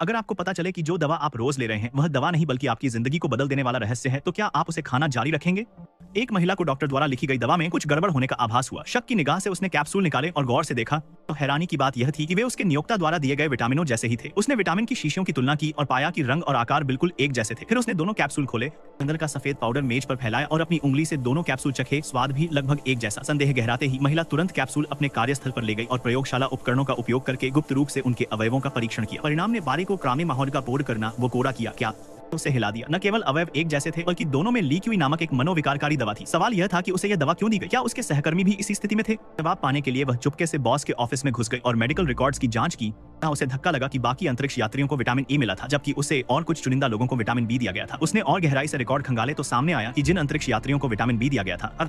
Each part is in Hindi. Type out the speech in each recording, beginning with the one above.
अगर आपको पता चले कि जो दवा आप रोज ले रहे हैं वह दवा नहीं बल्कि आपकी जिंदगी को बदल देने वाला रहस्य है, तो क्या आप उसे खाना जारी रखेंगे? एक महिला को डॉक्टर द्वारा लिखी गई दवा में कुछ गड़बड़ होने का आभास हुआ। शक की निगाह से उसने कैप्सूल निकाले और गौर से देखा तो हैरानी की बात यह थी कि वे उसके नियोक्ता द्वारा दिए गए विटामिनों जैसे ही थे। उसने विटामिन की शीशियों की तुलना की और पाया कि रंग और आकार बिल्कुल एक जैसे थे। फिर उसने दोनों कैप्सूल खोले, अंदर का सफेद पाउडर मेज पर फैलाया और अपनी उंगली से दोनों कैप्सूल चखे। स्वाद भी लगभग एक जैसा। संदेह गहराते ही महिला तुरंत कैप्सूल अपने कार्यस्थल पर ले गई और प्रयोगशाला उपकरणों का उपयोग करके गुप्त रूप से उनके अवयवों का परीक्षण किया। परिणाम ने बारी को क्रामी माहौल का बोर्ड करना वो कोरा किया। क्या उसे हिला दिया। न केवल अवयव एक जैसे थे बल्कि दोनों में लीक्यूई नामक एक मनोविकारकारी दवा थी। सवाल यह था कि उसे यह दवा क्यों दी गई? क्या उसके सहकर्मी भी इसी स्थिति में थे? जवाब पाने के लिए वह चुपके से बॉस के ऑफिस में घुस गई और मेडिकल रिकॉर्ड्स की जांच की। उसे धक्का लगा कि बाकी अंतरिक्ष यात्रियों को विटामिन ई मिला था, जबकि उसे और कुछ चुनिंदा लोगों को विटामिन बी दिया गया था। उसने और गहराई से रिकॉर्ड खंगाले तो सामने आया कि जिन अंतरिक्ष यात्रियों को विटामिन बी दिया गया था,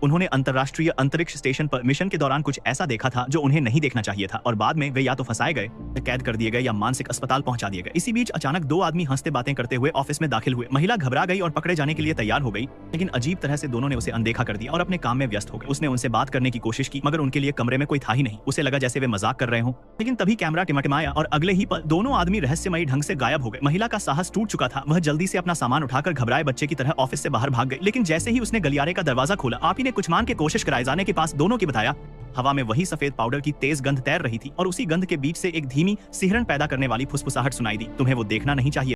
उन्होंने अंतर्राष्ट्रीय अंतरिक्ष स्टेशन पर मिशन के दौरान कुछ ऐसा देखा था जो उन्हें नहीं देखना चाहिए था, और बाद में वे या तो फंसाए गए, कैद कर दिए गए या मानसिक अस्पताल पहुंचा दिए गए। इसी बीच अचानक दो आदमी हंसते बातें करते हुए ऑफिस में दाखिल हुए। महिला घबरा गई और पकड़े जाने के लिए तैयार हो गई, लेकिन अजीब तरह से दोनों ने उसे अनदेखा कर दिया और अपने काम में व्यस्त हो गए। उसने उनसे बात करने की कोशिश की, मगर उनके लिए कमरे में कोई था ही नहीं। उसे लगा जैसे वे मजाक कर रहे हों, लेकिन तभी कैमरा टिमटिमाया और अगले ही पल दोनों आदमी रहस्यमयी ढंग से गायब हो गए। महिला का साहस टूट चुका था। वह जल्दी से अपना सामान उठाकर घबराए बच्चे की तरह ऑफिस से बाहर भाग गई, लेकिन जैसे ही उसने गलियारे का दरवाजा खोला, आप ही ने कुछ मान के कोशिश कराए जाने के पास दोनों की बताया। हवा में वही सफेद पाउडर की तेज गंध तैर रही थी और उसी गंध के बीच से एक धीमी सिहरन पैदा करने वाली फुसफुसाहट सुनाई दी। तुम्हें वो देखना नहीं चाहिए।